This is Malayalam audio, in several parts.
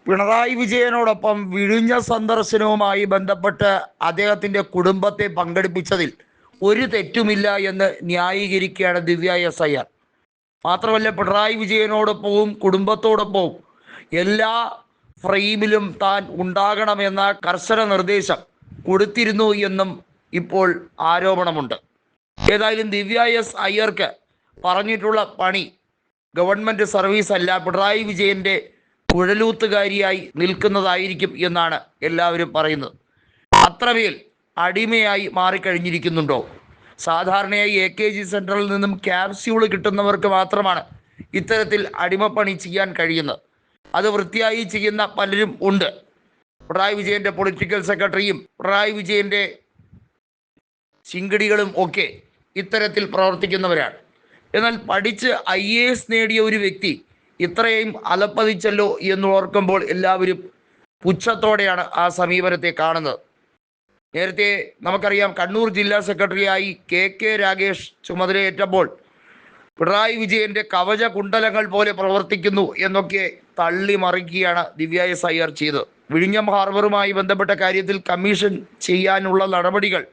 പിണറായി വിജയനോടൊപ്പം വിഴിഞ്ഞ സന്ദർശനവുമായി ബന്ധപ്പെട്ട് അദ്ദേഹത്തിൻ്റെ കുടുംബത്തെ പങ്കെടുപ്പിച്ചതിൽ ഒരു തെറ്റുമില്ല എന്ന് ന്യായീകരിക്കുകയാണ് ദിവ്യ എസ് അയ്യർ. മാത്രമല്ല, പിണറായി വിജയനോടൊപ്പവും കുടുംബത്തോടൊപ്പവും എല്ലാ ഫ്രെയിമിലും താൻ ഉണ്ടാകണമെന്ന കർശന നിർദ്ദേശം കൊടുത്തിരുന്നു എന്നും ഇപ്പോൾ ആരോപണമുണ്ട്. ഏതായാലും ദിവ്യ എസ് അയ്യർക്ക് പറഞ്ഞിട്ടുള്ള പണി ഗവൺമെൻറ് സർവീസ് അല്ല, പിണറായി വിജയൻ്റെ കുഴലൂത്തുകാരിയായി നിൽക്കുന്നതായിരിക്കും എന്നാണ് എല്ലാവരും പറയുന്നത്. അത്രമേൽ അടിമയായി മാറിക്കഴിഞ്ഞിരിക്കുന്നുണ്ടോ? സാധാരണയായി AKG സെൻറ്ററിൽ നിന്നും ക്യാപ്സ്യൂൾ കിട്ടുന്നവർക്ക് മാത്രമാണ് ഇത്തരത്തിൽ അടിമപ്പണി ചെയ്യാൻ കഴിയുന്നത്. അത് വൃത്തിയായി ചെയ്യുന്ന പലരും ഉണ്ട്. പിണറായി വിജയൻ്റെ പൊളിറ്റിക്കൽ സെക്രട്ടറിയും പിണറായി വിജയൻ്റെ ചിങ്കിടികളും ഒക്കെ ഇത്തരത്തിൽ പ്രവർത്തിക്കുന്നവരാണ്. എന്നാൽ പഠിച്ച് IAS നേടിയ ഒരു വ്യക്തി ഇത്രയും അലപ്പതിച്ചല്ലോ എന്ന് ഓർക്കുമ്പോൾ എല്ലാവരും പുച്ഛത്തോടെയാണ് ആ സമീപനത്തെ കാണുന്നത്. നേരത്തെ നമുക്കറിയാം, കണ്ണൂർ ജില്ലാ സെക്രട്ടറിയായി KK രാഗേഷ് ചുമതലയേറ്റപ്പോൾ പിണറായി വിജയൻ്റെ കവച കുണ്ടലങ്ങൾ പോലെ പ്രവർത്തിക്കുന്നു എന്നൊക്കെ തള്ളി മറിക്കുകയാണ് ദിവ്യ എസ് അയ്യർ ചെയ്തത്. വിഴിഞ്ഞം ഹാർബറുമായി ബന്ധപ്പെട്ട കാര്യത്തിൽ കമ്മീഷൻ ചെയ്യാനുള്ള നടപടികൾ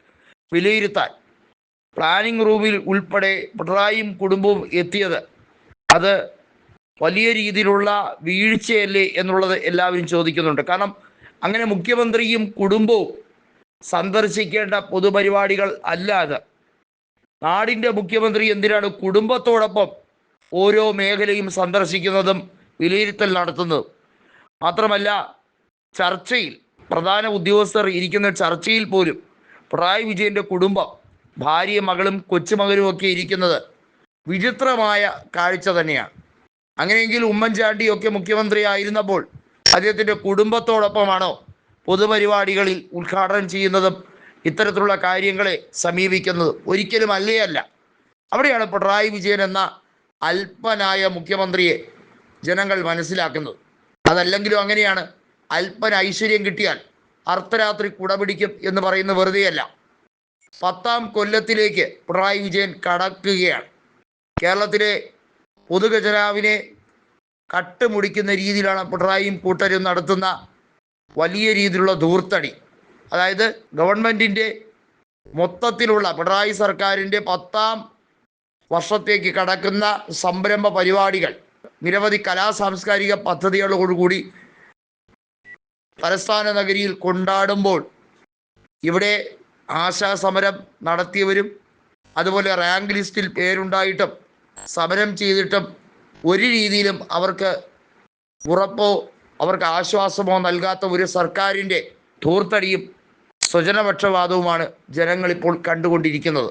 വിലയിരുത്താൻ പ്ലാനിംഗ് റൂമിൽ ഉൾപ്പെടെ പിണറായിയും കുടുംബവും എത്തിയത് അത് വലിയ രീതിയിലുള്ള വീഴ്ചയല്ലേ എന്നുള്ളത് എല്ലാവരും ചോദിക്കുന്നുണ്ട്. കാരണം അങ്ങനെ മുഖ്യമന്ത്രിയും കുടുംബവും സന്ദർശിക്കേണ്ട പൊതുപരിപാടികൾ അല്ലാതെ നാടിൻ്റെ മുഖ്യമന്ത്രി എന്തിനാണ് കുടുംബത്തോടൊപ്പം ഓരോ മേഖലയും സന്ദർശിക്കുന്നതും വിലയിരുത്തൽ നടത്തുന്നതും? മാത്രമല്ല, ചർച്ചയിൽ പ്രധാന ഉദ്യോഗസ്ഥർ ഇരിക്കുന്ന ചർച്ചയിൽ പോലും പിണറായി വിജയൻ്റെ കുടുംബം, ഭാര്യയും മകളും കൊച്ചുമകനും ഒക്കെ ഇരിക്കുന്നത് വിചിത്രമായ കാഴ്ച തന്നെയാണ്. അങ്ങനെയെങ്കിൽ ഉമ്മൻചാണ്ടിയൊക്കെ മുഖ്യമന്ത്രി ആയിരുന്നപ്പോൾ അദ്ദേഹത്തിൻ്റെ കുടുംബത്തോടൊപ്പമാണോ പൊതുപരിപാടികളിൽ ഉദ്ഘാടനം ചെയ്യുന്നതും ഇത്തരത്തിലുള്ള കാര്യങ്ങളെ സമീപിക്കുന്നതും? ഒരിക്കലും അല്ല. അവിടെയാണ് പിണറായി വിജയൻ എന്ന അല്പനായ മുഖ്യമന്ത്രിയെ ജനങ്ങൾ മനസ്സിലാക്കുന്നത്. അതല്ലെങ്കിലും അങ്ങനെയാണ്. അല്പന ഐശ്വര്യം കിട്ടിയാൽ അർദ്ധരാത്രി കുടപിടിക്കും എന്ന് പറയുന്ന വെറുതെയല്ല. 10ാം കൊല്ലത്തിലേക്ക് പിണറായി വിജയൻ കടക്കുകയാണ്. കേരളത്തിലെ പൊതുഖജനാവിനെ കട്ടുമുടിക്കുന്ന രീതിയിലാണ് പിണറായിയും കൂട്ടരും നടത്തുന്ന വലിയ രീതിയിലുള്ള ധൂർത്തടി. അതായത് ഗവൺമെൻറ്റിൻ്റെ മൊത്തത്തിലുള്ള പിണറായി സർക്കാരിൻ്റെ 10ാം വർഷത്തേക്ക് കടക്കുന്ന സംരംഭ പരിപാടികൾ, നിരവധി കലാസാംസ്കാരിക പദ്ധതികളോടുകൂടി തലസ്ഥാന നഗരിയിൽ കൊണ്ടാടുമ്പോൾ ഇവിടെ ആശാസമരം നടത്തിയവരും അതുപോലെ റാങ്ക് ലിസ്റ്റിൽ പേരുണ്ടായിട്ടും സമരം ചെയ്തിട്ടും ഒരു രീതിയിലും അവർക്ക് ഉറപ്പോ അവർക്ക് ആശ്വാസമോ നൽകാത്ത ഒരു സർക്കാരിൻ്റെ ധൂർത്തടിയും സ്വജനപക്ഷപാതവുമാണ് ജനങ്ങളിപ്പോൾ കണ്ടുകൊണ്ടിരിക്കുന്നത്.